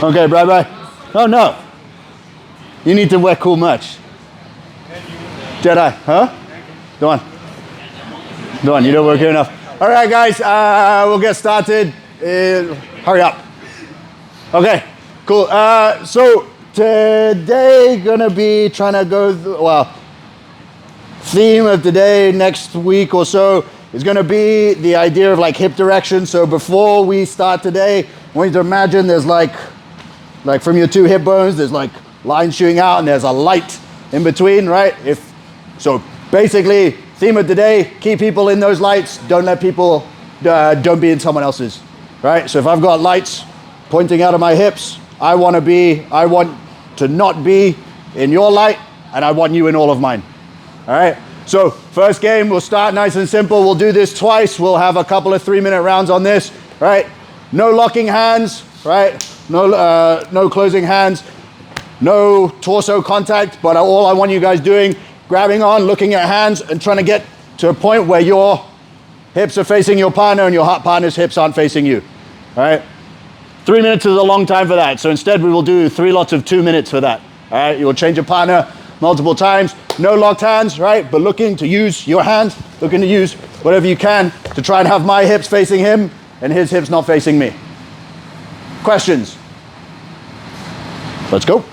Okay, bye-bye. Oh, no. You need to wear cool merch. Jedi, huh? Go on. Go on, you don't work here enough. All right, guys, we'll get started. Hurry up. Okay, cool. So today gonna be trying to go, theme of today, next week or so, is gonna be the idea of like hip direction. So before we start today, I want you to imagine there's like from your two hip bones, there's like lines shooting out and there's a light in between, right? So basically, theme of today, keep people in those lights, don't let people, don't be in someone else's, right? So if I've got lights pointing out of my hips, I want to not be in your light, and I want you in all of mine, all right? So first game, we'll start nice and simple. We'll do this twice. We'll have a couple of 3-minute rounds on this, right? No locking hands, right? No closing hands, no torso contact, but all I want you guys doing, grabbing on, looking at hands, and trying to get to a point where your hips are facing your partner and your partner's hips aren't facing you, all right? 3 minutes is a long time for that, so instead we will do 3 lots of 2 minutes for that, all right? You will change your partner multiple times, no locked hands, right? But looking to use your hands, looking to use whatever you can to try and have my hips facing him and his hips not facing me. Questions? Let's go.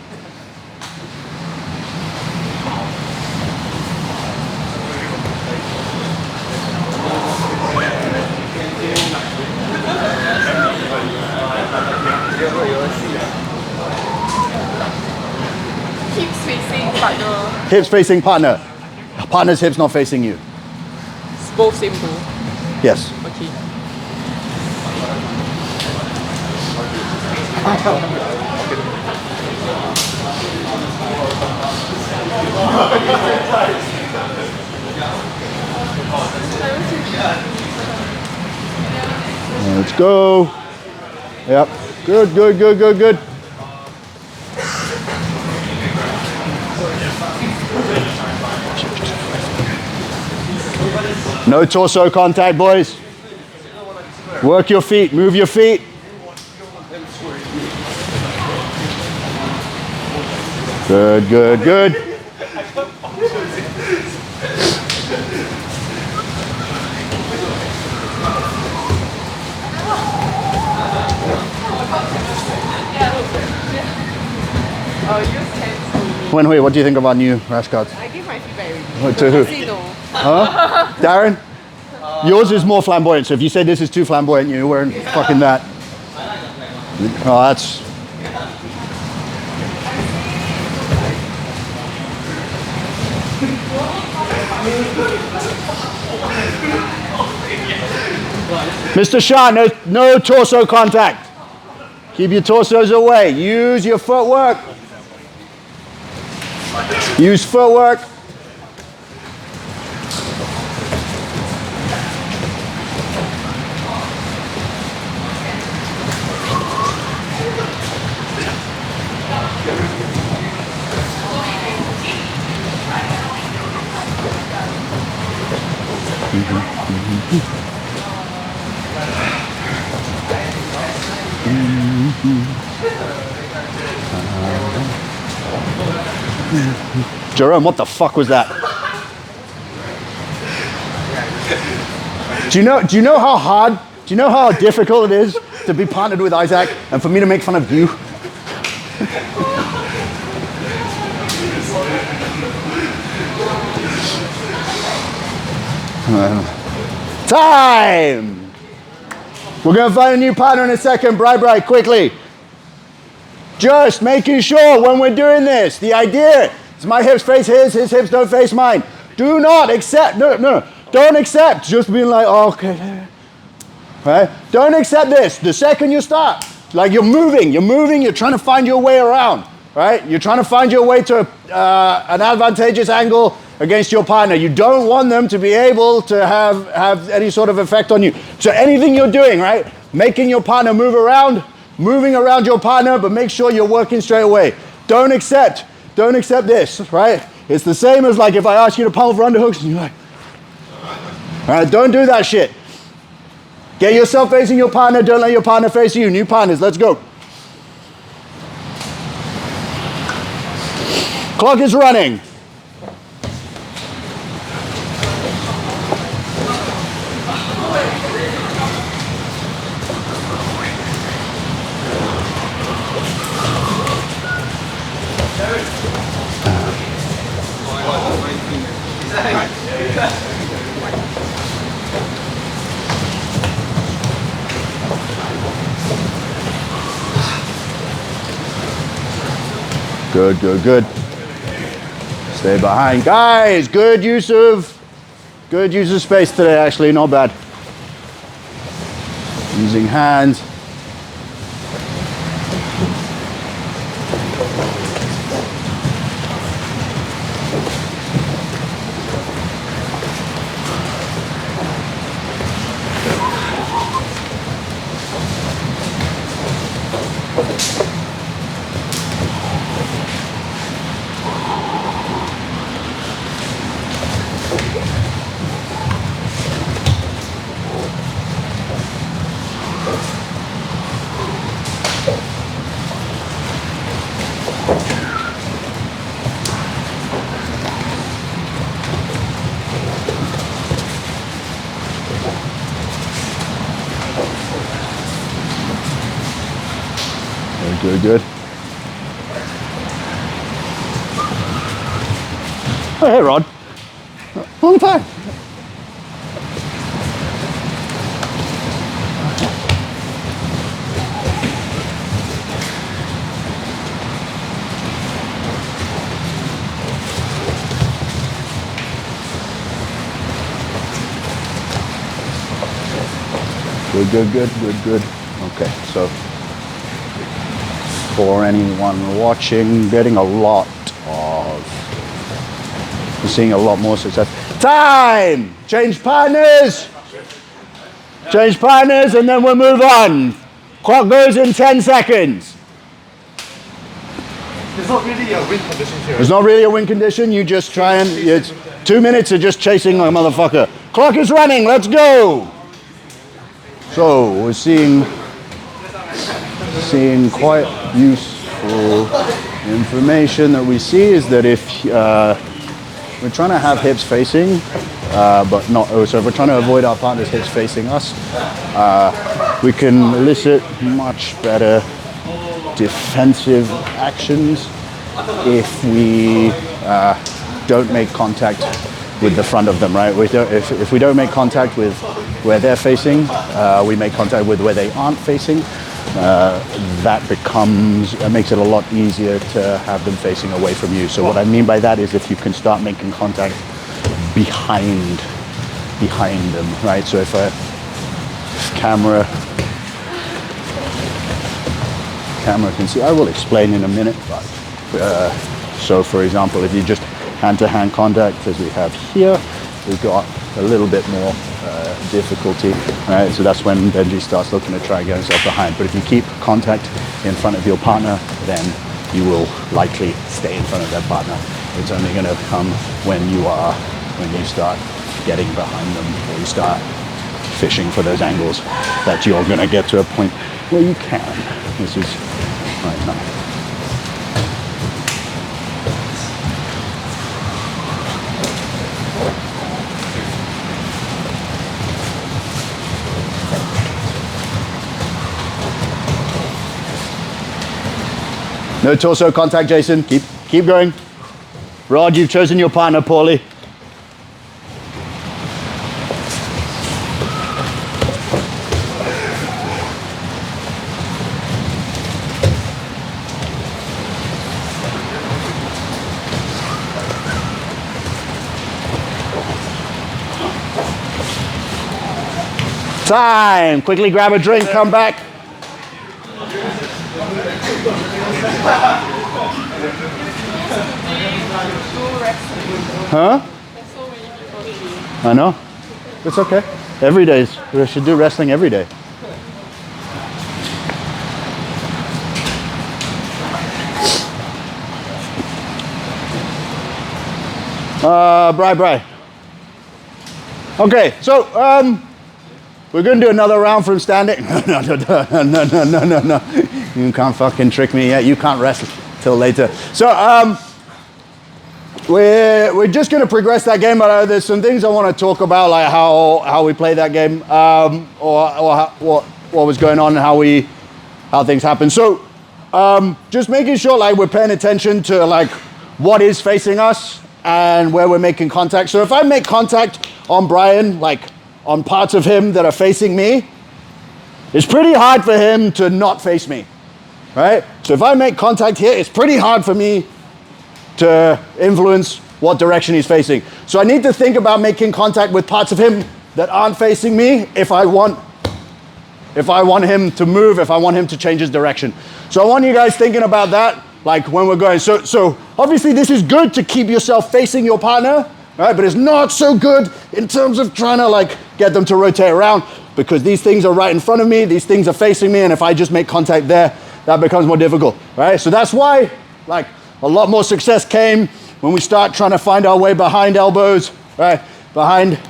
Hips facing partner. Hips facing partner. Partner's hips not facing you. It's both same goal. Yes. Okay. Let's go. Yep. Good. No torso contact, boys. Work your feet, move your feet. Good. Wait, what do you think of our new rash guards? I give my feedback already. To who? Say no. Huh? Darren? Yours is more flamboyant, so if you say this is too flamboyant, you're wearing fucking that. Oh, that's... Mr. Shah, no torso contact. Keep your torsos away. Use your footwork. Use footwork. Jerome, what the fuck was that? Do you know how difficult it is to be partnered with Isaac and for me to make fun of you? Time! We're gonna find a new partner in a second. Bright, quickly. Just making sure when we're doing this, the idea is my hips face his hips don't face mine. Do not accept, no, don't accept just being like, oh, okay, right? Don't accept this. The second you start, like you're moving, you're trying to find your way around, right? You're trying to find your way to an advantageous angle against your partner. You don't want them to be able to have any sort of effect on you. So anything you're doing, right? Making your partner move around, moving around your partner, but make sure you're working straight away. Don't accept this, right? It's the same as like if I ask you to pummel for underhooks and you're like, all right, don't do that shit. Get yourself facing your partner, don't let your partner face you. New partners, let's go. Clock is running. Good, good, good. Stay behind. Guys, good use of space today, actually, not bad. Using hands. Good, good. Oh, hey, Rod. Long time. Good, good, good, good, good. Okay, so for anyone watching, getting a lot of, we're seeing a lot more success. Time! Change partners! Change partners and then we'll move on. Clock goes in 10 seconds. There's not really a win condition here. There's not really a win condition, you just try and, it's 2 minutes of just chasing like a motherfucker. Clock is running, let's go! So we're seeing quite useful information that we see is that if we're trying to have hips facing, but not, so if we're trying to avoid our partner's hips facing us, we can elicit much better defensive actions if we don't make contact with the front of them, right? If we don't make contact with where they're facing, we make contact with where they aren't facing. That makes it a lot easier to have them facing away from you. So what I mean by that is if you can start making contact behind them, right? So if a camera can see, I will explain in a minute, but so for example, if you just hand-to-hand contact as we have here, we've got a little bit more difficulty, right? So that's when Benji starts looking to try and get himself behind. But if you keep contact in front of your partner, then you will likely stay in front of that partner. It's only going to come when you start getting behind them, or you start fishing for those angles, that you're going to get to a point where you can. This is right now. No torso contact, Jason. Keep going. Rod, you've chosen your partner poorly. Time. Quickly grab a drink, come back. Huh? I know. It's okay. Every day. We should do wrestling every day. Bri. Okay, so we're gonna do another round from standing. No. You can't fucking trick me yet. You can't wrestle till later. So we're just going to progress that game, but there's some things I want to talk about, like how we play that game, what was going on, and how things happen. So just making sure like we're paying attention to like what is facing us and where we're making contact. So if I make contact on Brian, like on parts of him that are facing me, it's pretty hard for him to not face me, right? So if I make contact here, it's pretty hard for me to influence what direction he's facing. So I need to think about making contact with parts of him that aren't facing me if I want him to move, if I want him to change his direction. So I want you guys thinking about that, like when we're going. So obviously this is good to keep yourself facing your partner, right? But it's not so good in terms of trying to like get them to rotate around, because these things are right in front of me, these things are facing me, and if I just make contact there, that becomes more difficult, right? So that's why like a lot more success came when we start trying to find our way behind elbows, right? Behind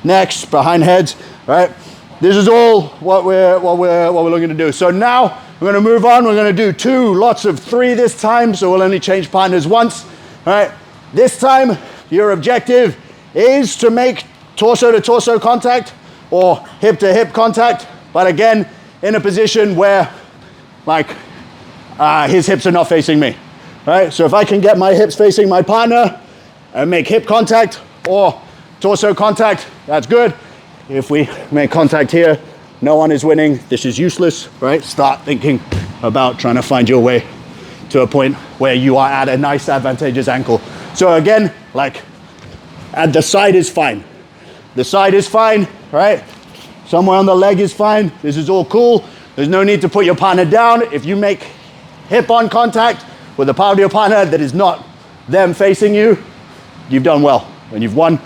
necks, behind heads, right? This is all what we're looking to do. So now we're going to move on. We're going to do 2 lots of 3 this time. So we'll only change partners once, right? This time your objective is to make torso to torso contact or hip to hip contact, but again in a position where like his hips are not facing me. Right? So if I can get my hips facing my partner and make hip contact or torso contact, that's good. If we make contact here, no one is winning. This is useless, right? Start thinking about trying to find your way to a point where you are at a nice advantageous ankle. So again, like at the side is fine. The side is fine, right? Somewhere on the leg is fine. This is all cool. There's no need to put your partner down. If you make hip on contact with a part of your partner that is not them facing you, you've done well and you've won.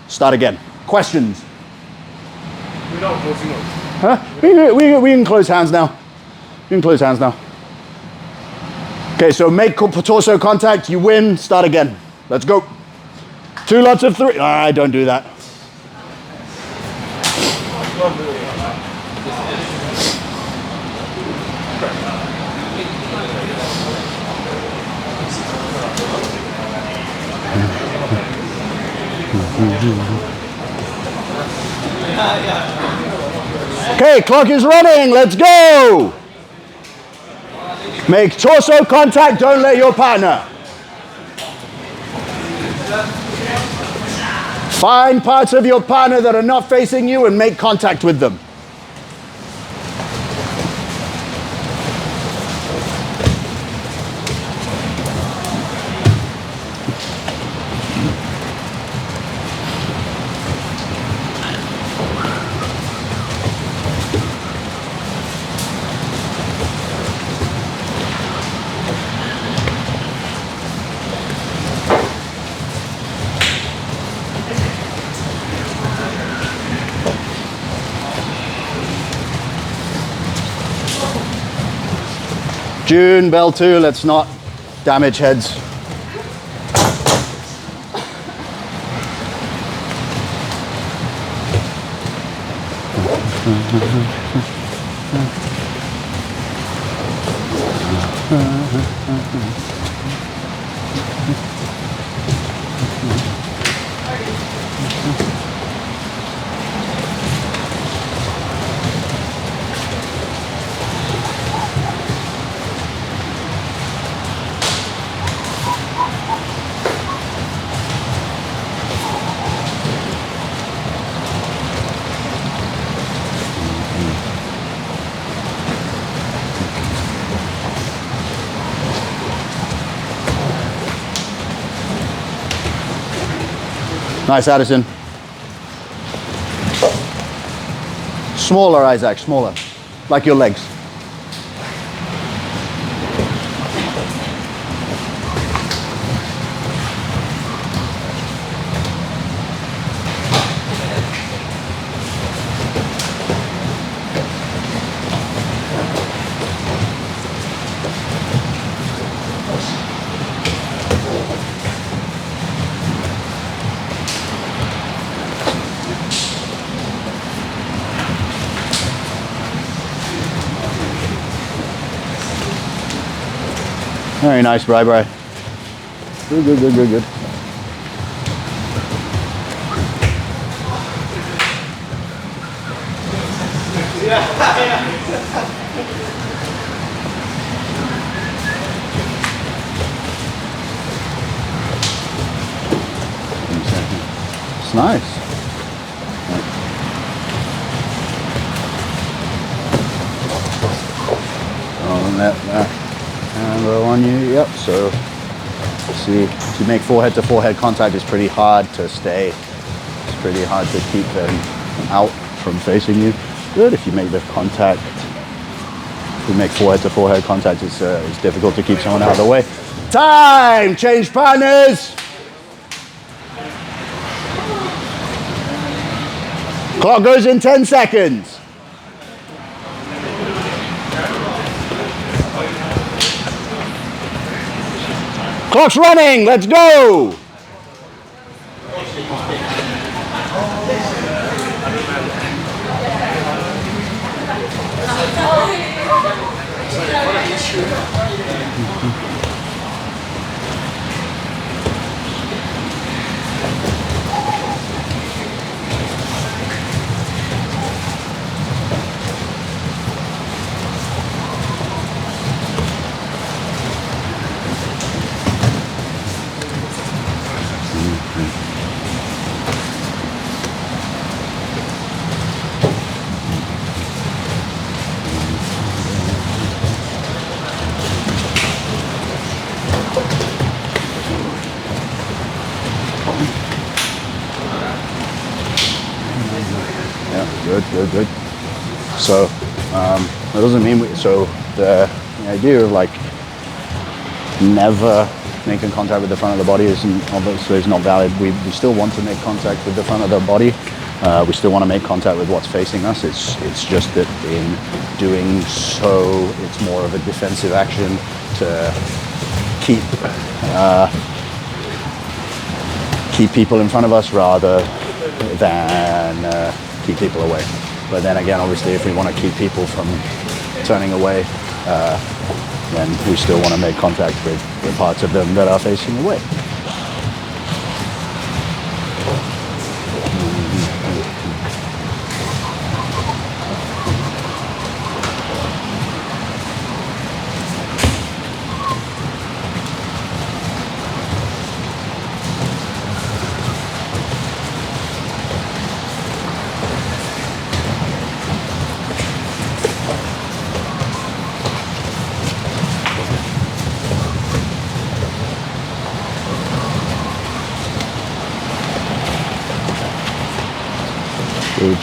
Start again. Questions? Without closing up. Huh? We can close hands now. We can close hands now. Okay, so make torso contact, you win, start again. Let's go. 2 lots of 3. I don't do that. Okay, clock is running. Let's go. Make torso contact. Don't let your partner. Find parts of your partner that are not facing you and make contact with them. June, bell 2, let's not damage heads. Nice, Addison. Smaller, Isaac, smaller. Like your legs. Very nice, Bri. Good, good, good, good, good. It's nice. That camera on you. Yep. So see, to make forehead to forehead contact is pretty hard to stay. It's pretty hard to keep them out from facing you. Good. If you make the contact, if you make forehead to forehead contact, it's difficult to keep someone out of the way. Time. Change partners. Clock goes in 10 seconds. Clock's running, let's go! Good. So that doesn't mean the idea of like never making contact with the front of the body is not valid. We still want to make contact with the front of the body. We still want to make contact with what's facing us. It's just that in doing so, it's more of a defensive action to keep people in front of us rather than keep people away. But then again, obviously, if we want to keep people from turning away, then we still want to make contact with the parts of them that are facing away.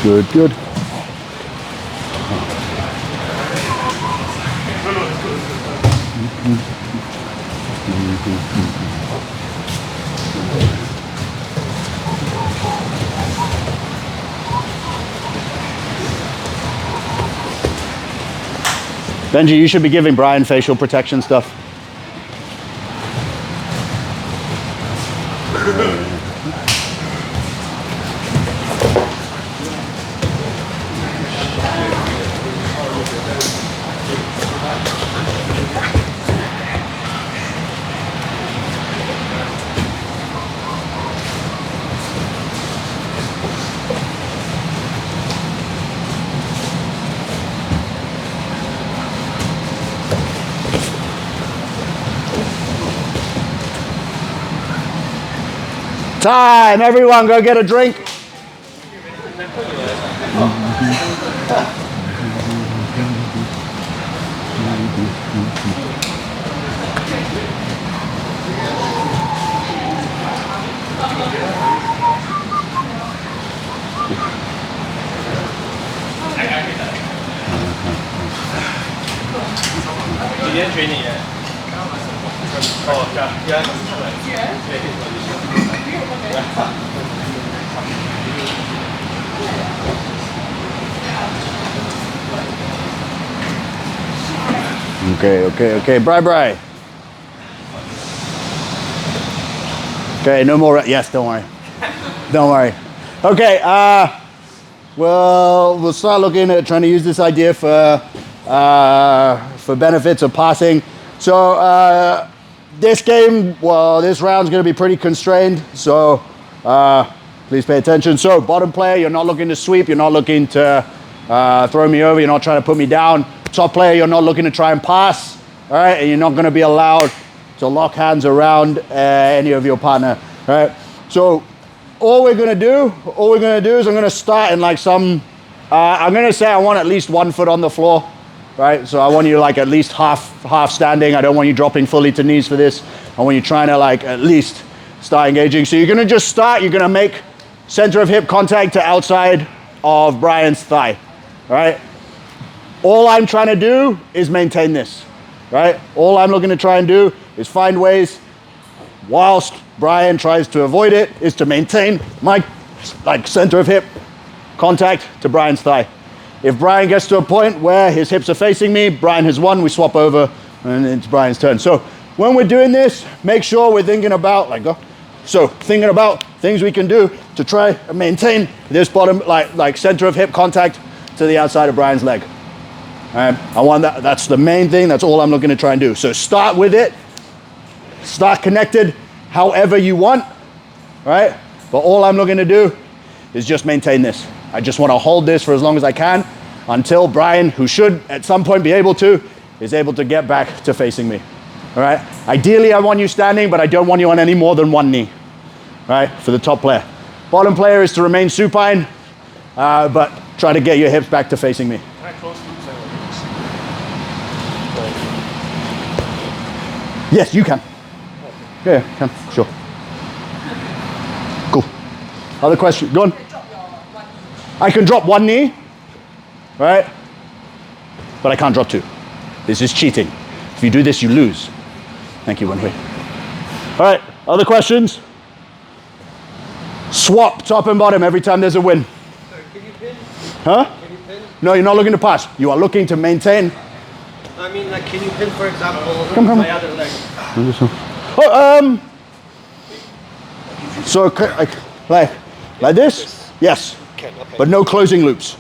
Good. Benji, you should be giving Brian facial protection stuff. Time, everyone go get a drink. You didn't train it yet? Oh, yeah. Okay. Bri. Okay, no more. Yes, don't worry. Okay, well, we'll start looking at trying to use this idea for benefits of passing. So this game, well, this round's going to be pretty constrained. So please pay attention. So bottom player, you're not looking to sweep. You're not looking to throw me over, you're not trying to put me down. Top player, you're not looking to try and pass, all right? And you're not going to be allowed to lock hands around any of your partner, all right? So all we're going to do is I'm going to start in like some, I'm going to say I want at least 1 foot on the floor, right? So I want you like at least half standing. I don't want you dropping fully to knees for this. I want you trying to like at least start engaging. So you're going to just start, you're going to make center of hip contact to outside of Brian's thigh, all right? All I'm trying to do is maintain this, right? All I'm looking to try and do is find ways, whilst Brian tries to avoid it, is to maintain my like center of hip contact to Brian's thigh. If Brian gets to a point where his hips are facing me, Brian has won, we swap over, and it's Brian's turn. So when we're doing this, make sure we're thinking about, thinking about things we can do to try and maintain this bottom, like center of hip contact to the outside of Brian's leg. I want that, that's the main thing, that's all I'm looking to try and do. So start with it, start connected however you want, right? But all I'm looking to do is just maintain this. I just want to hold this for as long as I can until Brian, who should at some point be able to, is able to get back to facing me, all right? Ideally, I want you standing, but I don't want you on any more than one knee, all right, for the top player. Bottom player is to remain supine, but try to get your hips back to facing me. Yes, you can. Yeah, can, sure. Cool. Other question, go on. I can drop one knee, right? But I can't drop two. This is cheating. If you do this, you lose. Thank you, Wenhui. All right, other questions? Swap top and bottom every time there's a win. Sorry, can you pin? Huh? Can you pin? No, you're not looking to pass. You are looking to maintain. I mean, like, can you pin, for example, Come. my other leg? Oh, so like this? Yes. Okay. But no closing loops.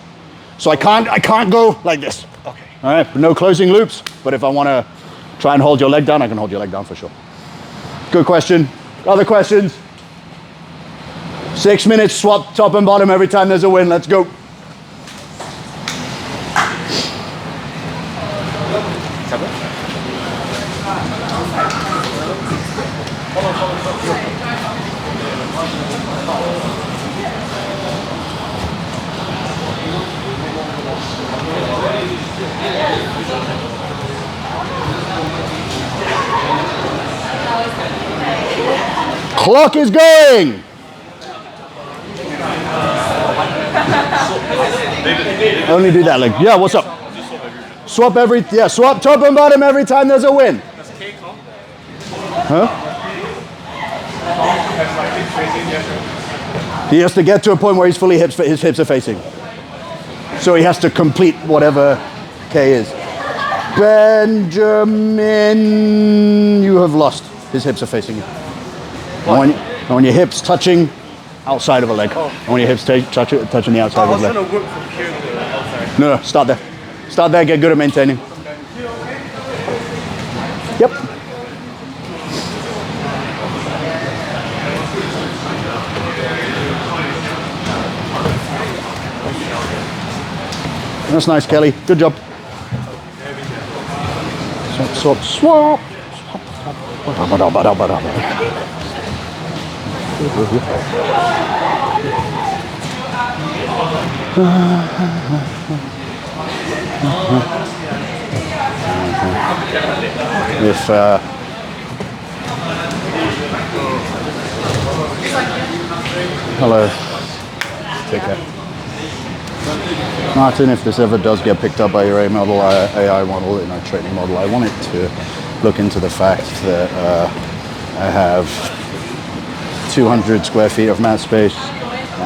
So I can't go like this. Okay. All right, but no closing loops. But if I want to try and hold your leg down, I can hold your leg down for sure. Good question. Other questions? 6 minutes, swap top and bottom every time there's a win. Let's go. Clock is going. Only do that leg. Yeah, what's up? Swap swap top and bottom every time there's a win. Huh? He has to get to a point where his hips are facing. So he has to complete whatever K is. Benjamin, you have lost. His hips are facing you. And when your hips touching outside of a leg. And when your hips touching the outside of a leg. I was going to work from here to the outside. No, start there. Start there, get good at maintaining. Yep. That's nice, Kelly. Good job. Swap. If hello, take care. Martin, if this ever does get picked up by your AI model, training model, I want it to look into the fact that I have 200 square feet of mat space,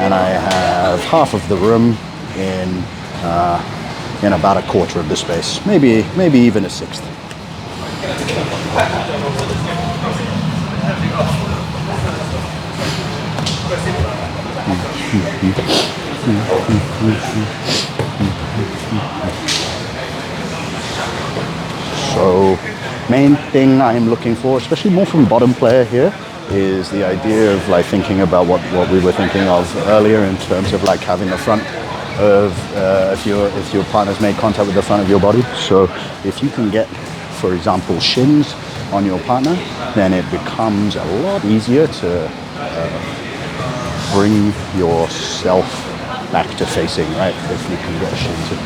and I have half of the room in about a quarter of the space, maybe even a sixth. So, main thing I'm looking for, especially more from bottom player here, is the idea of like thinking about what we were thinking of earlier in terms of like having the front of if your partner's made contact with the front of your body. So if you can get, for example, shins on your partner, then it becomes a lot easier to bring yourself back to facing, right? If you can get shins in.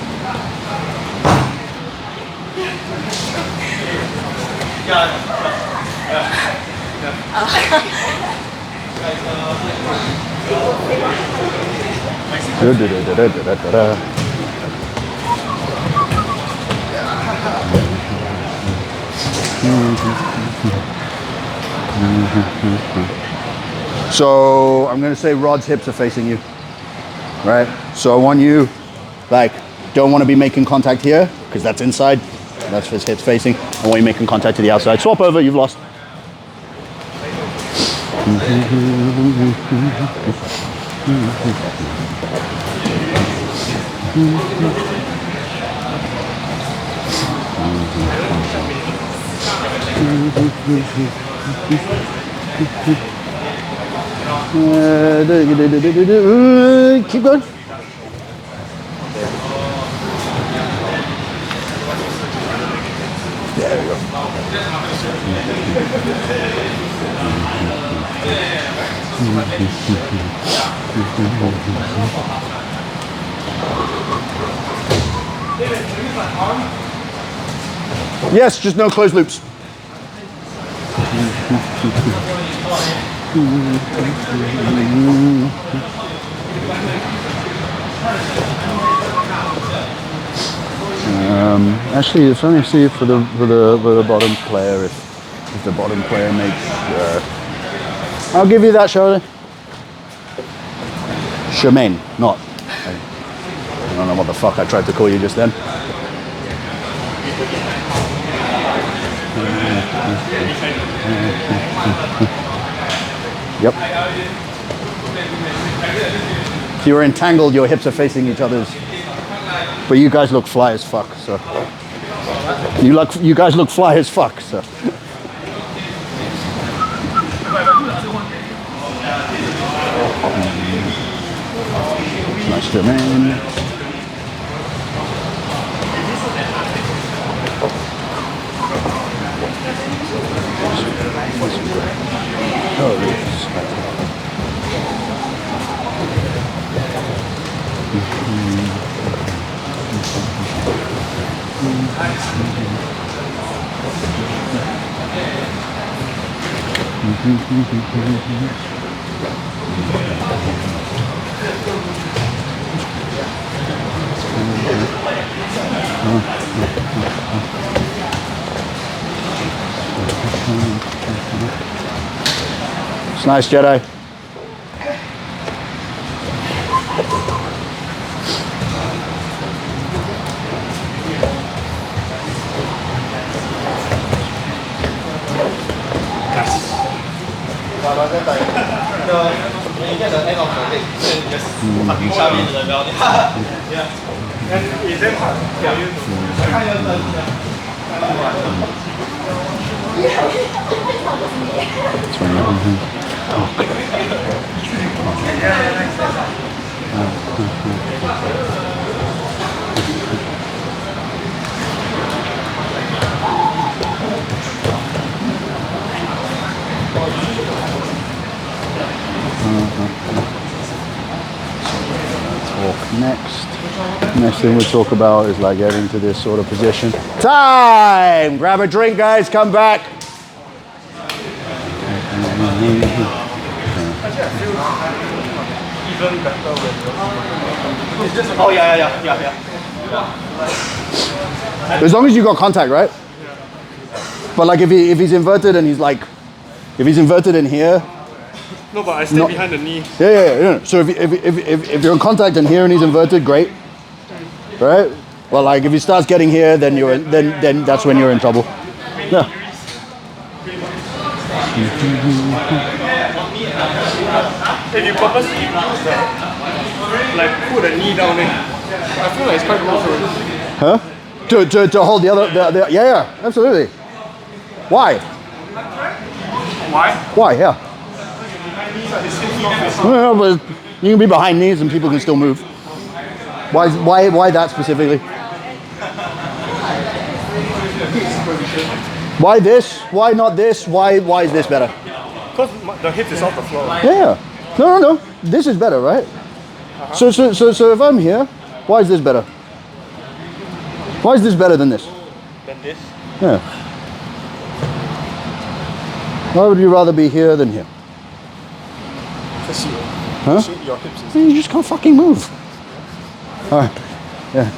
So I'm going to say Rod's hips are facing you, right? So I want you, like, don't want to be making contact here because that's inside. That's his hips facing. I want you making contact to the outside. Swap over, you've lost. Keep going. There we go. Yes, just no closed loops. Actually, it's only see for the bottom player if the bottom player makes. I'll give you that, Charlie. Shemaine, not. I don't know what the fuck I tried to call you just then. Yep. If you're entangled, your hips are facing each other's. But you guys look fly as fuck, so. You guys look fly as fuck, so. Nice to man. Oh, it's nice, Jedi. Next thing we'll talk about is like getting to this sort of position. Time! Grab a drink, guys, come back. Oh yeah. As long as you got contact, right? But like if he's inverted and he's like, if he's inverted in here. No, but I stay behind the knee. Yeah. So if you're in contact in here and he's inverted, great. Right? Well, like if he starts getting here, then then that's when you're in trouble. Yeah. If you purposely use that, like put a knee down there, I feel like it's quite close. Huh? To hold the other, yeah, absolutely. Why? Why? Yeah. Well, but you can be behind knees and people can still move. Why that specifically? Why this? Why not this? Why is this better? Because the hip is off the floor. Yeah. No. This is better, right? So if I'm here, why is this better? Why is this better than this? Than this. Yeah. Why would you rather be here than here? Because your hips is... You just can't fucking move. All right. Yeah.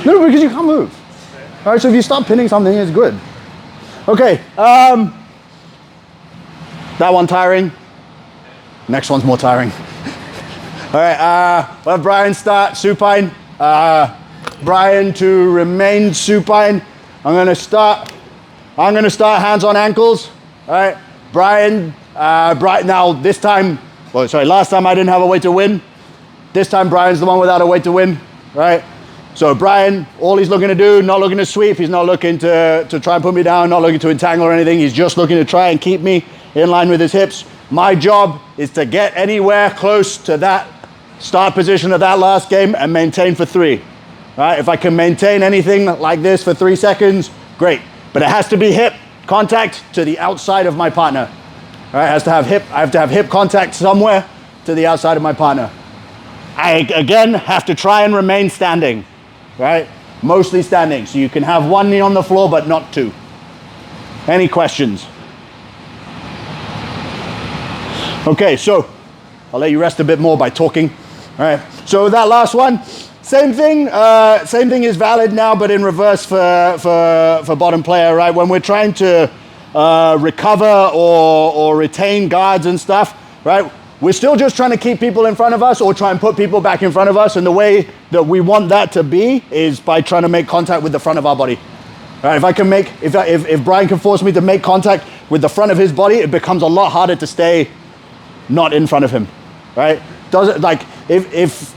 No, because you can't move. All right. So if you stop pinning something, it's good. Okay. That one tiring. Next one's more tiring. All right. We'll have Brian start supine. Brian to remain supine. I'm gonna start hands on ankles. All right. Brian. Now this time. Well, sorry. Last time I didn't have a way to win. This time Brian's the one without a way to win. Right. So Brian, all he's looking to do, not looking to sweep. He's not looking to try and put me down. Not looking to entangle or anything. He's just looking to try and keep me in line with his hips. My job is to get anywhere close to that start position of that last game and maintain for 3. Right? If I can maintain anything like this for 3 seconds, great. But it has to be hip contact to the outside of my partner. Right? I have to have hip contact somewhere to the outside of my partner. I again have to try and remain standing. Right? Mostly standing. So you can have one knee on the floor, but not 2. Any questions? Okay, so I'll let you rest a bit more by talking. All right. So that last one, same thing. Same thing is valid now, but in reverse for bottom player. Right. When we're trying to recover or retain guards and stuff. Right. We're still just trying to keep people in front of us or try and put people back in front of us. And the way that we want that to be is by trying to make contact with the front of our body. All right, if Brian can force me to make contact with the front of his body, it becomes a lot harder to stay not in front of him. Right? Does it like if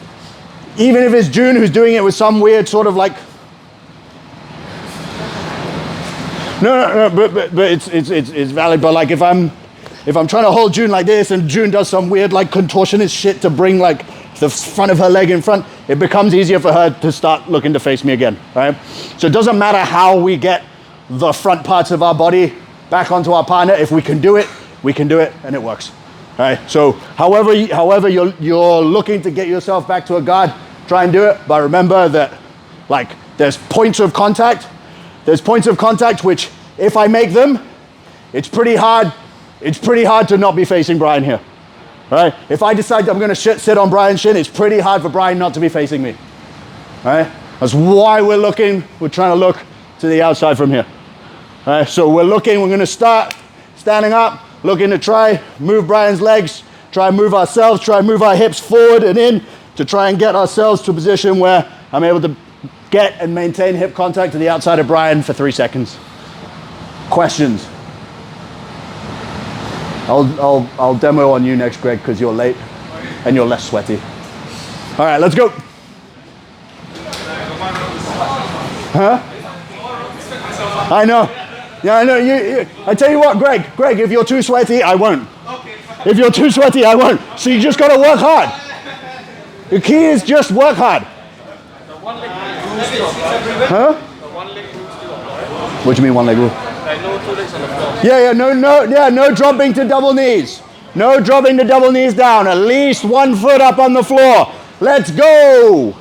even if it's June who's doing it with some weird sort of like no, but it's valid. But like if I'm trying to hold June like this and June does some weird like contortionist shit to bring like the front of her leg in front, it becomes easier for her to start looking to face me again, right? So it doesn't matter how we get the front parts of our body back onto our partner. If we can do it and it works, right? So however you're looking to get yourself back to a guard, try and do it. But remember that like there's points of contact. There's points of contact which if I make them, it's pretty hard to not be facing Brian here, right? If I decide I'm going to sit on Brian's shin, it's pretty hard for Brian not to be facing me, right? That's why we're trying to look to the outside from here, right? So we're going to start standing up, looking to try, move Brian's legs, try and move ourselves, try and move our hips forward and in to try and get ourselves to a position where I'm able to get and maintain hip contact to the outside of Brian for 3 seconds. Questions? I'll demo on you next, Greg, because you're late and you're less sweaty. All right, let's go. Huh? I know. Yeah, I know. I tell you what, Greg, if you're too sweaty, I won't. If you're too sweaty, I won't. So you just got to work hard. The key is just work hard. Huh? What do you mean one leg rule? Like no 2 legs on the floor. No dropping to double knees. No dropping to double knees down. At least 1 foot up on the floor. Let's go.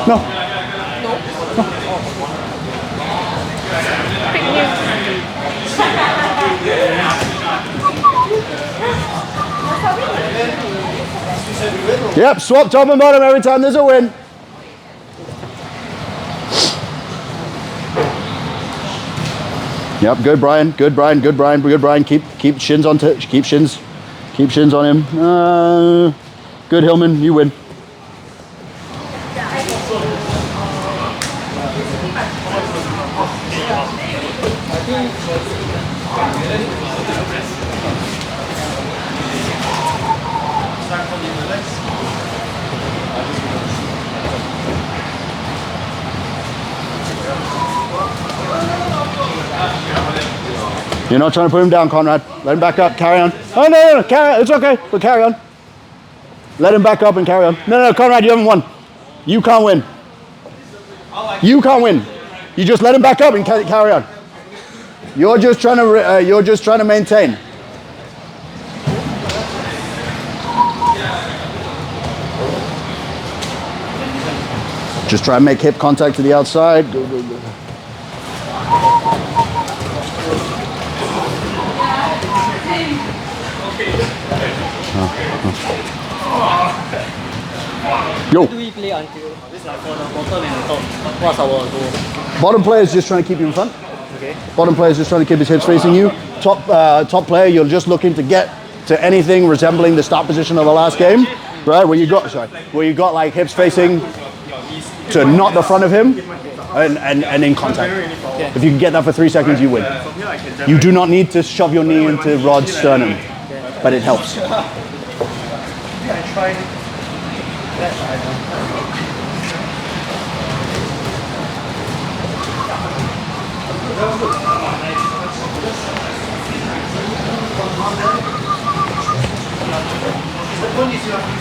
No. Yep, swap top and bottom every time there's a win. Yep, good Brian, good Brian, good Brian, good Brian. Keep shins on keep shins on him. Good Hillman, you win. You're not trying to put him down, Conrad. Let him back up. Carry on. Oh, no, carry on. It's okay, but carry on. Let him back up and carry on. No, Conrad, you haven't won. You can't win. You can't win. You just let him back up and carry on. You're just trying to maintain. Just try and make hip contact to the outside. Go. Yo. Do we play until this like for the bottom and the top? What's our goal? Bottom player is just trying to keep you in front. Okay. Bottom player is just trying to keep his hips facing you. Top player, you're just looking to get to anything resembling the start position of the last game, right? Where you got like hips facing to not the front of him and in contact. Okay. If you can get that for 3 seconds, you win. You do not need to shove your knee into Rod's sternum, but it helps.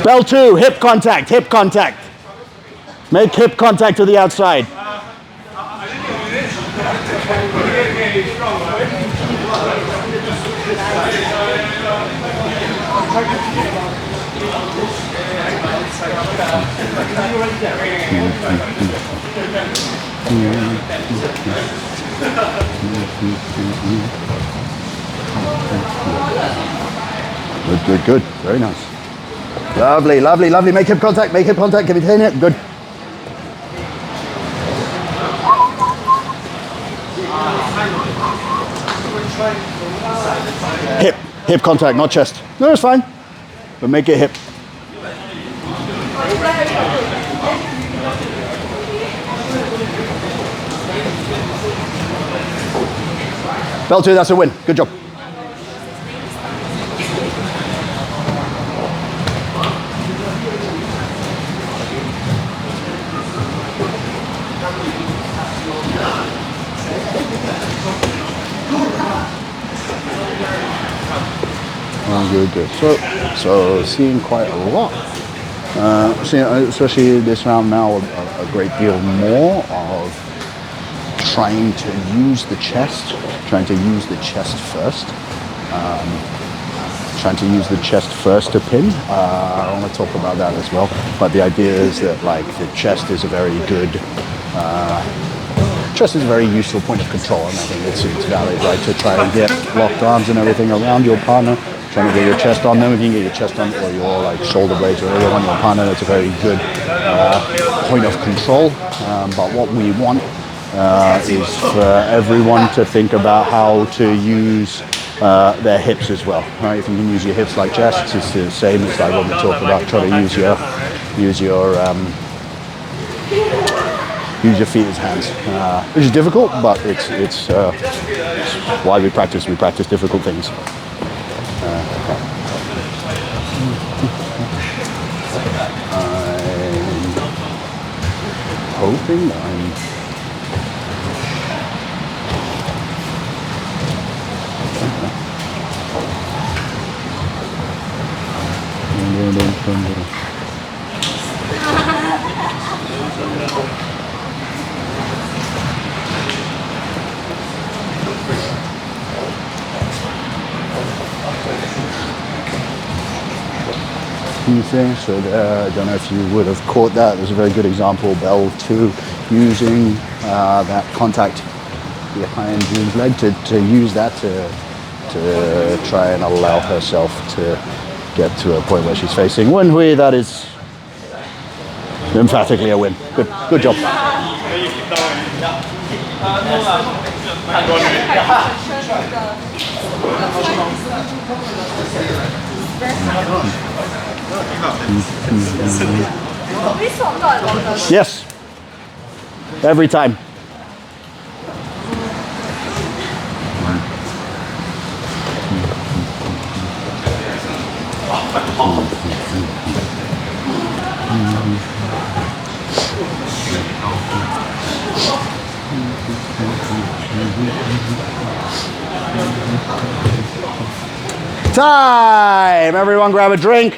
Bell 2, hip contact. Make hip contact to the outside. Good. Very nice. Lovely. Make hip contact. Can you retain it? Good. Hip contact, not chest. No, it's fine. But make it hip. Bell 2, that's a win. Good job. Good. So seeing quite a lot. Especially this round now, a great deal more of trying to use the chest first. Trying to use the chest first to pin. I want to talk about that as well. But the idea is that like the chest is a very good, chest is a very useful point of control, and I think it's valid, right, to try and get locked arms and everything around your partner. Trying to get your chest on them. If you can get your chest on or your like shoulder blades or whatever on your partner, that's a very good point of control. But what we want is for everyone to think about how to use their hips as well. Right? If you can use your hips like chests, it's the same as like when we talk about trying to use your feet as hands, which is difficult, but it's why we practice. We practice difficult things. I'm hoping so I don't know if you would have caught that. There's a very good example, Bell 2, using that contact behind June's leg to use that to try and allow herself to get to a point where she's facing Wen Hui. That is emphatically a win. Good job. Yes. Every time. Time! Everyone grab a drink.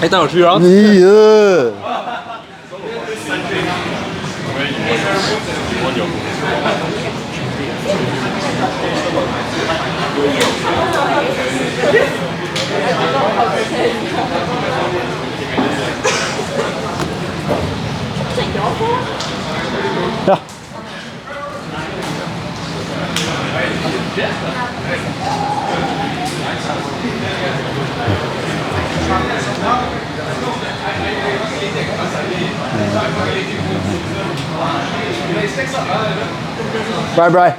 Hey, 带我去啊！ Yeah. Yeah. Bye bye.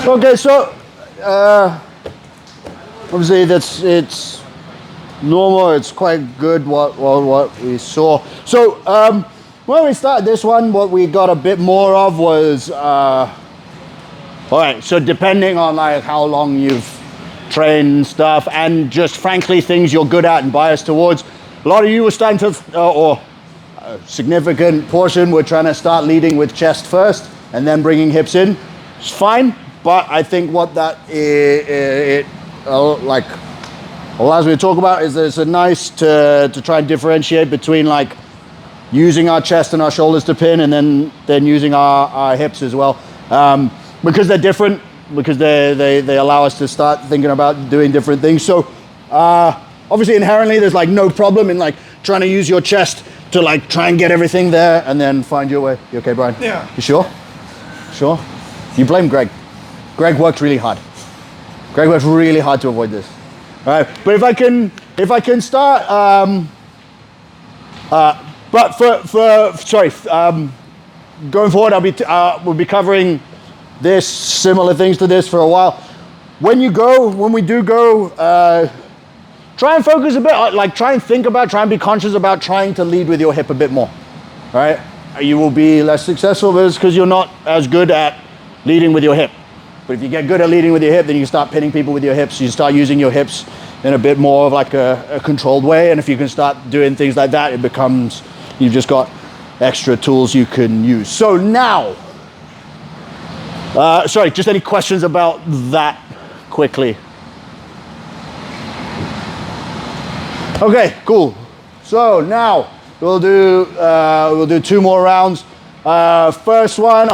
Okay, so obviously it's normal. It's quite good what we saw. So when we started this one, what we got a bit more of was all right. So depending on like how long you've trained and stuff, and just frankly things you're good at and biased towards, a lot of you were starting to or a significant portion were trying to start leading with chest first and then bringing hips in. It's fine, but I think what that like allows me to talk about is that it's a nice to try and differentiate between like using our chest and our shoulders to pin, and then using our hips as well, because they're different, because they allow us to start thinking about doing different things. So obviously inherently there's like no problem in like trying to use your chest to like try and get everything there and then find your way. You okay, Brian? Yeah. You sure? Sure? You blame Greg. Greg worked really hard. Greg worked really hard to avoid this. All right, but if I can start, but going forward, we'll be covering this, similar things to this for a while. When we do go, try and focus a bit, like try and be conscious about trying to lead with your hip a bit more, right? You will be less successful because you're not as good at leading with your hip. But if you get good at leading with your hip, then you can start pinning people with your hips. You start using your hips in a bit more of like a controlled way. And if you can start doing things like that, it becomes, you've just got extra tools you can use. So now, sorry, just any questions about that quickly? Okay, cool. So now we'll do 2 more rounds. First one,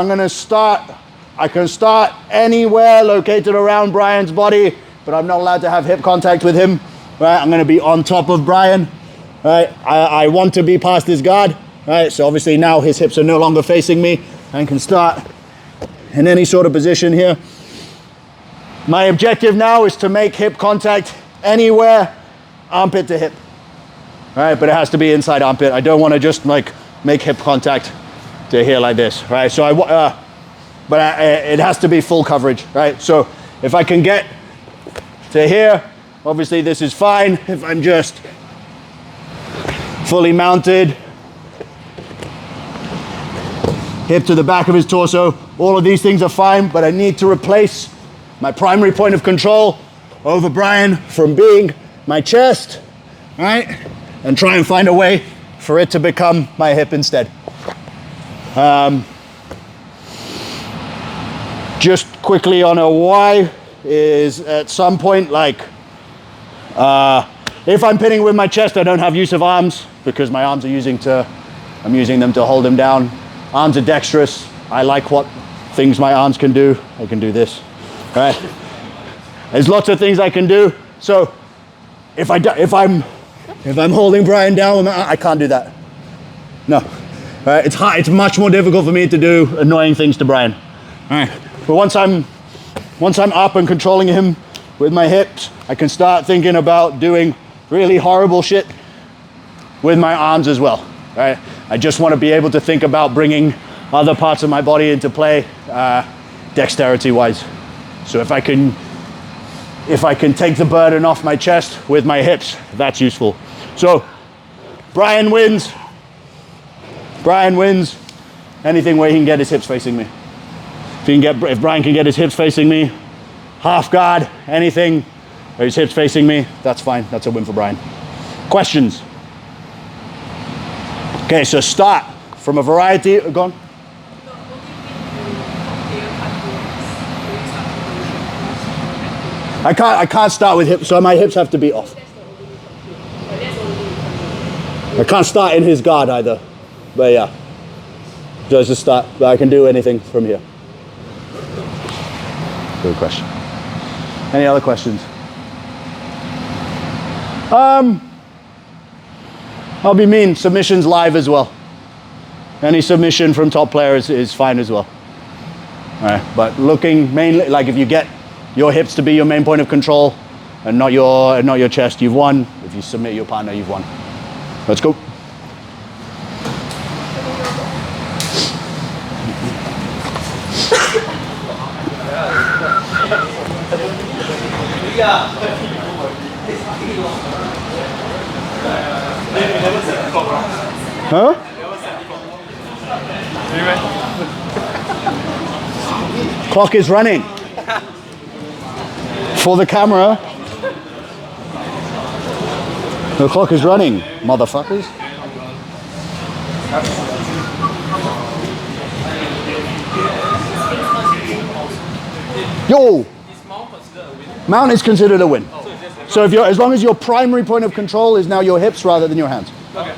I can start anywhere located around Brian's body, but I'm not allowed to have hip contact with him. Right, I'm going to be on top of Brian. Right, I want to be past his guard. Right, so obviously now his hips are no longer facing me, and can start in any sort of position here. My objective now is to make hip contact anywhere, armpit to hip. Right, but it has to be inside armpit. I don't want to just like make hip contact to here like this. Right, so it has to be full coverage. Right, so if I can get to here, obviously this is fine. If I'm just fully mounted, hip to the back of his torso, all of these things are fine, but I need to replace my primary point of control over Brian from being my chest, right? And try and find a way for it to become my hip instead. Just quickly on a why is at some point, like, if I'm pinning with my chest, I don't have use of arms because my arms are I'm using them to hold him down. Arms are dexterous. I like what things my arms can do. I can do this, right? There's lots of things I can do. So if I'm holding Brian down, I can't do that. No, right? It's hard. It's much more difficult for me to do annoying things to Brian. All right, but once I'm up and controlling him with my hips, I can start thinking about doing really horrible shit with my arms as well. Right? I just want to be able to think about bringing other parts of my body into play, dexterity-wise. So if I can if I can take the burden off my chest with my hips, that's useful. So, Brian wins. Brian wins anything where he can get his hips facing me. If Brian can get his hips facing me, half guard, anything where his hips facing me, that's fine. That's a win for Brian. Questions? Okay, so start from a variety. Go on. I can't start with hips, so my hips have to be off. I can't start in his guard either, but yeah. Just a start, but I can do anything from here. Good question. Any other questions? I'll be mean, submissions live as well. Any submission from top players is fine as well. All right, but looking mainly, like if you get your hips to be your main point of control and not your chest, you've won. If you submit your partner, you've won. Let's go. Huh? Clock is running. For the camera. The clock is running, motherfuckers. Yo! Mount is considered a win. So if as long as your primary point of control is now your hips rather than your hands. Okay.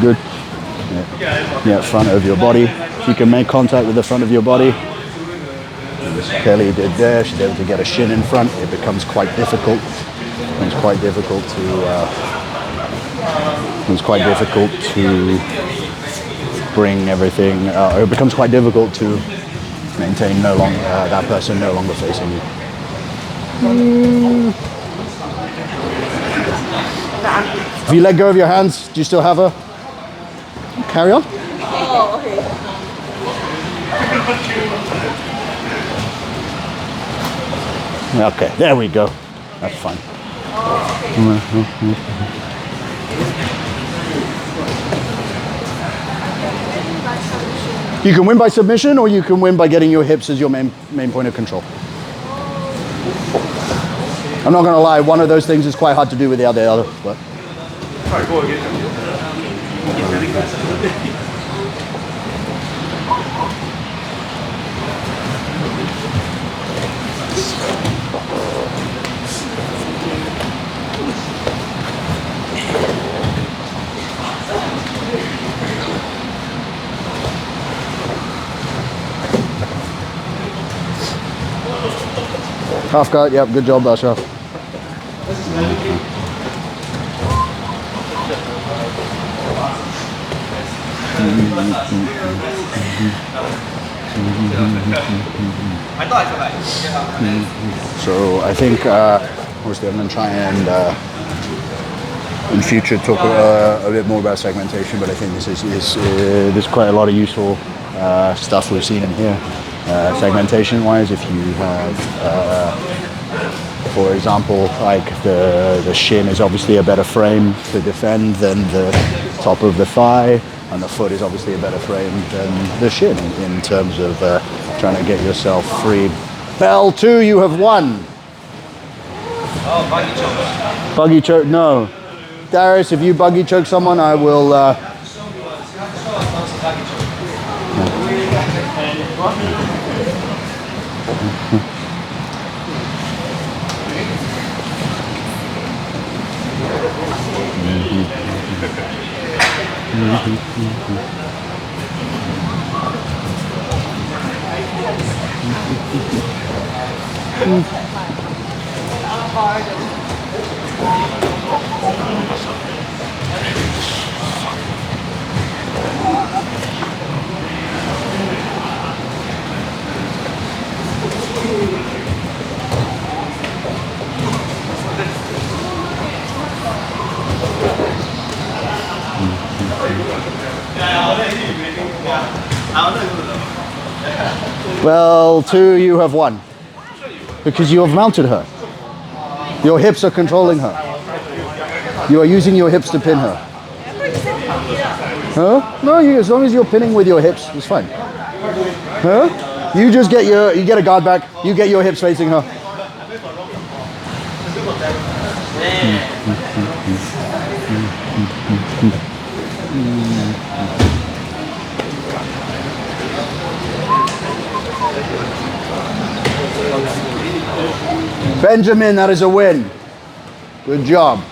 Good. Yeah, front of your body. If you can make contact with the front of your body, as Kelly did there, she's able to get a shin in front. It becomes quite difficult. Bring everything. It becomes quite difficult to maintain that person no longer facing you. If you let go of your hands, do you still have her? Carry on. Oh, okay. Okay, there we go. That's fine. You can win by submission, or you can win by getting your hips as your main point of control. I'm not going to lie, one of those things is quite hard to do with the other. But. Alright, go again. Half guard, yep, good job, Ashraf. So I think, obviously I'm going to try and in future talk a bit more about segmentation, but I think this is there's quite a lot of useful stuff we've seen in here. Segmentation-wise, if you have, for example, like the shin is obviously a better frame to defend than the top of the thigh, and the foot is obviously a better frame than the shin in terms of trying to get yourself free. Bell 2, you have won. Oh, buggy choke. Buggy choke, no. Darius, if you buggy choke someone, I will... Well, 2, you have won. Because you have mounted her. Your hips are controlling her. You are using your hips to pin her. Huh? No, as long as you're pinning with your hips, it's fine. Huh? You just get you get a guard back, you get your hips facing her. Benjamin, that is a win. Good job.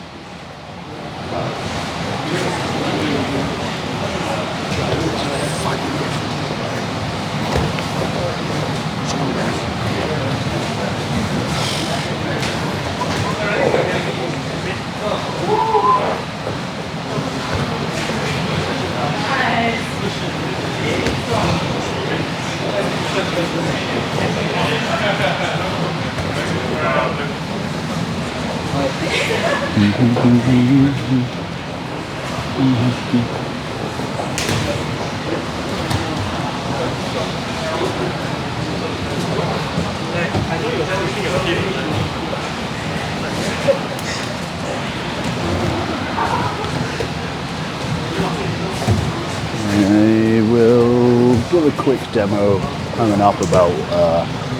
I will give a quick demo coming up about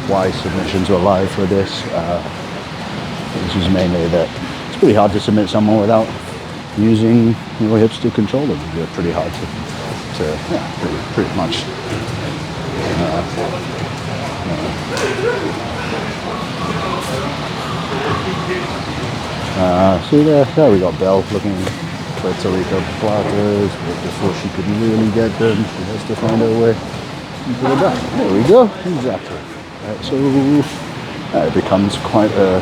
why submissions are live for this. This is mainly that it's pretty hard to submit someone without using your hips to control them. They're pretty hard to yeah, pretty much. See there we got Belle looking for Talika platters, but before she could really get them, she has to find her way into the back. There we go, exactly. So it becomes quite a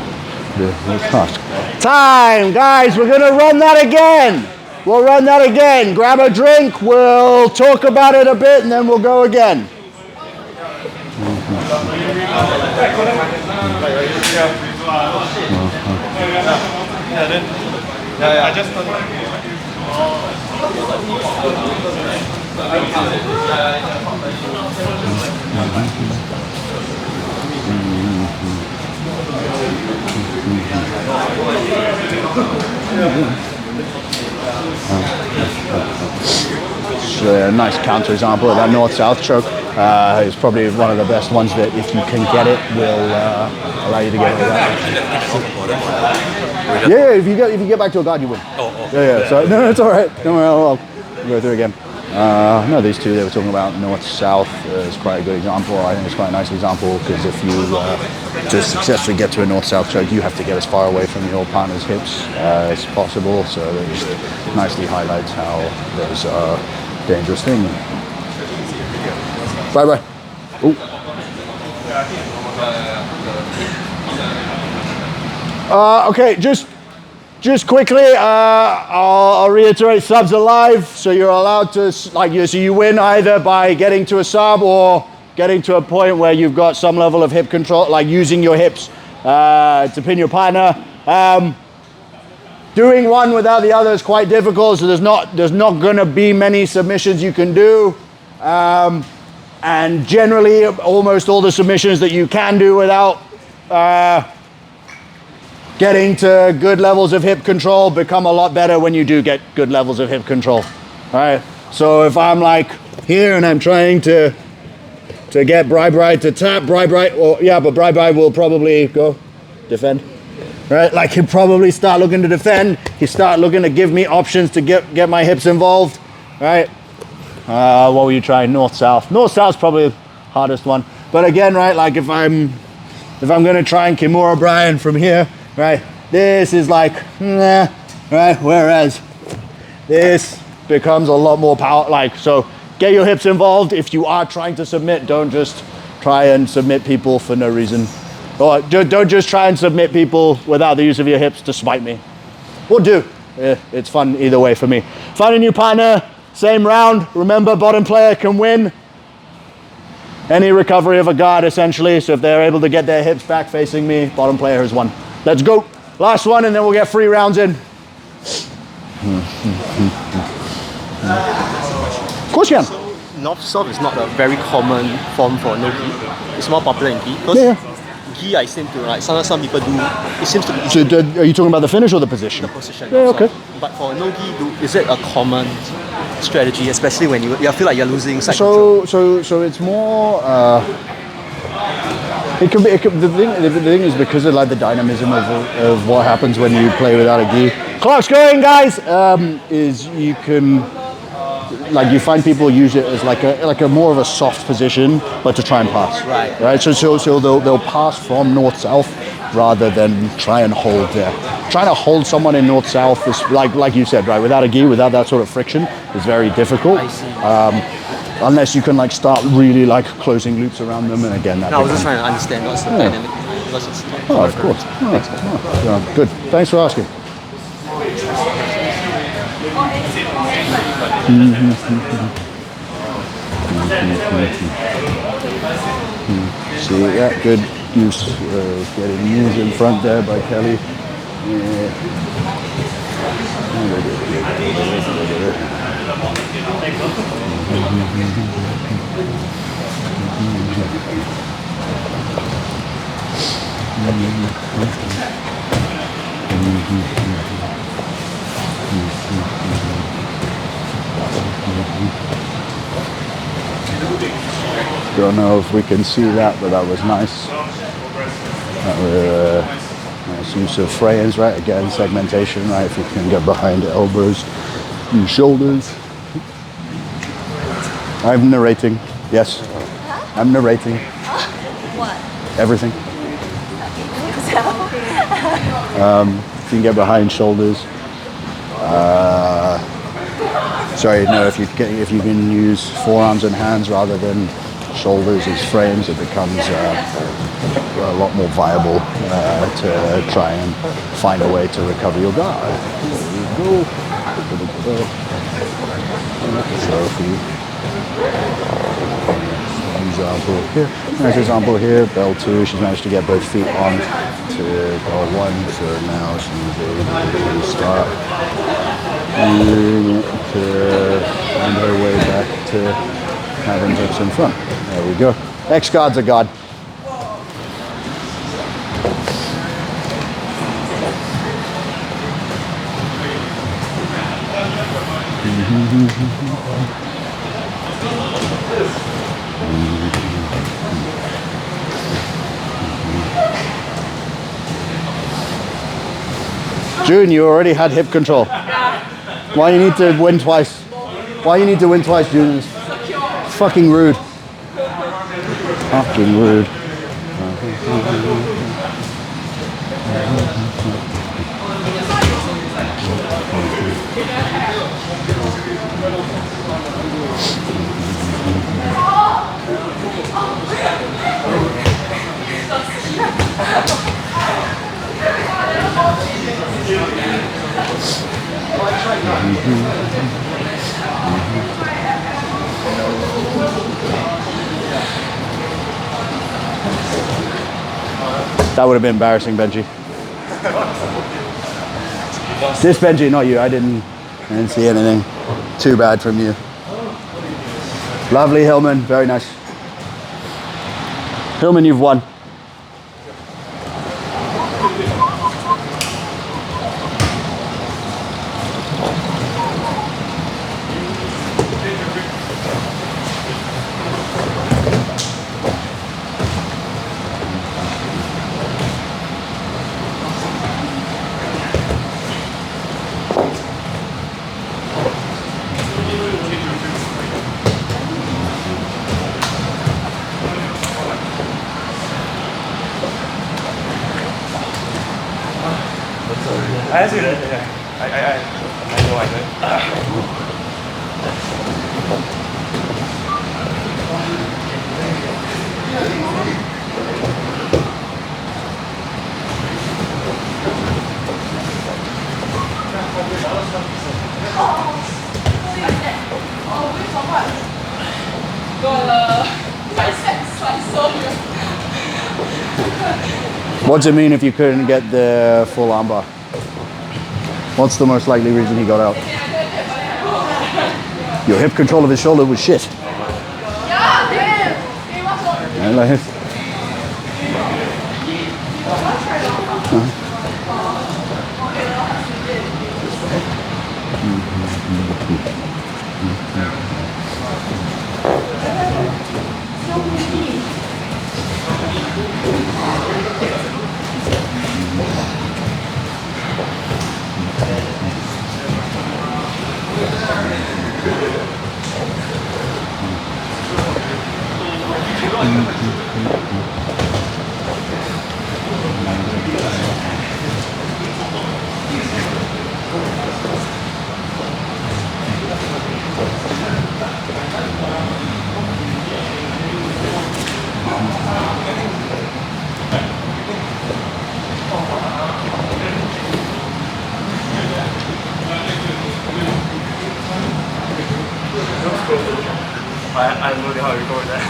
task. Time, guys, we're gonna run that again. We'll run that again. Grab a drink, we'll talk about it a bit, and then we'll go again. I just thought. It's a nice counter example of that north-south choke. It's probably one of the best ones that, if you can get it, will allow you to get it right. Yeah, if you get back to a guard, you win. Yeah. So no, it's all right. Don't worry, I'll go through again. No, these two they were talking about north-south is quite a good example. I think it's quite a nice example because if you to successfully get to a north-south choke, you have to get as far away from your partner's hips as possible. So it just nicely highlights how those are a dangerous thing. Bye. Okay, just quickly, I'll reiterate, subs are live, so you're allowed to, so you win either by getting to a sub or getting to a point where you've got some level of hip control, like using your hips to pin your partner. Doing one without the other is quite difficult, so there's not gonna be many submissions you can do. And generally, almost all the submissions that you can do without getting to good levels of hip control become a lot better when you do get good levels of hip control. All right. So if I'm like here and I'm trying to get Bri to tap, Bri, but Bri will probably go defend. Right? Like he'll probably start looking to defend. He start looking to give me options to get my hips involved. Right? What were you trying? North-south. North-south's probably the hardest one. But again, right, like if I'm gonna try and Kimura Brian from here, right, this is like, nah, right, whereas this becomes a lot more power, like, so get your hips involved. If you are trying to submit, don't just try and submit people for no reason. Or don't just try and submit people without the use of your hips to spite me. Or do. It's fun either way for me. Find a new partner. Same round, remember bottom player can win any recovery of a guard essentially, so if they're able to get their hips back facing me, bottom player has won. Let's go, last one and then we'll get 3 rounds in. Of course you can. north-south is not a very common form for no gi. It's more popular in gi. Because Yeah. gi, I seem to like sometimes some people do. It seems to be So, are you talking about the finish or the position? position. Yeah, okay. But for no gi, is it a common strategy, especially when you feel like you're losing side control? So it's more. It could be. The thing is because of like the dynamism of what happens when you play without a gi. Clock's going, guys. Is you can. Like you find people use it as like a more of a soft position, but to try and pass. Right. So they'll pass from north south rather than try and hold there. Trying to hold someone in north south is like you said, right? Without a gi, without that sort of friction, is very difficult. I see. Unless you can like start really like closing loops around them, and again that. No, I was just becomes- trying to understand what's the dynamic because it's Oh, of course. Yeah, good. Thanks for asking. See, yeah, good use. Getting knees in front there by Kelly. Don't know if we can see that, but that was nice. That was nice use of frames, right? Again, segmentation, right? If you can get behind the elbows and shoulders. I'm narrating. Yes. I'm narrating. What? Everything. If you can get behind shoulders. Sorry, no. If you can use forearms and hands rather than shoulders as frames, it becomes a lot more viable to try and find a way to recover your guard. There we go. Trophy. Example here. Nice example here. Bell 2. She's managed to get both feet on to bell 1. So now she's able to start to find her way back to having hips in front. There we go. X guard's a god. June, you already had hip control. Why you need to win twice? Why you need to win twice, June? It's fucking rude. Fucking rude. That would have been embarrassing, Benji. This Benji, not you. I didn't see anything too bad from you. Lovely, Hillman. Very nice. Hillman, you've won. I see that. Yeah. I know. What's it mean if you couldn't get the full armbar? What's the most likely reason he got out? Your hip control of his shoulder was shit. like this. I don't know how you go with that.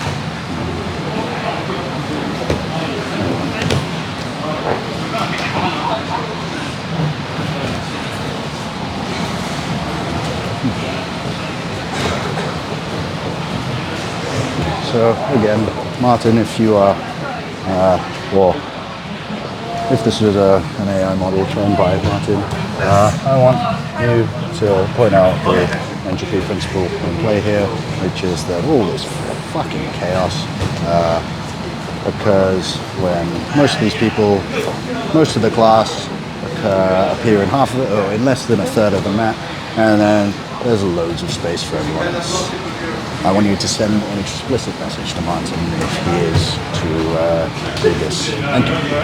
So again, Martin, if you are, well, if this was an AI model trained by Martin, I want you to point out the entropy principle in play here, which is that all this fucking chaos occurs when most of these people, most of the class appear in half of it, or in less than a third of the map, and then there's loads of space for everyone else. I want you to send an explicit message to Martin if he is to do this. Thank you.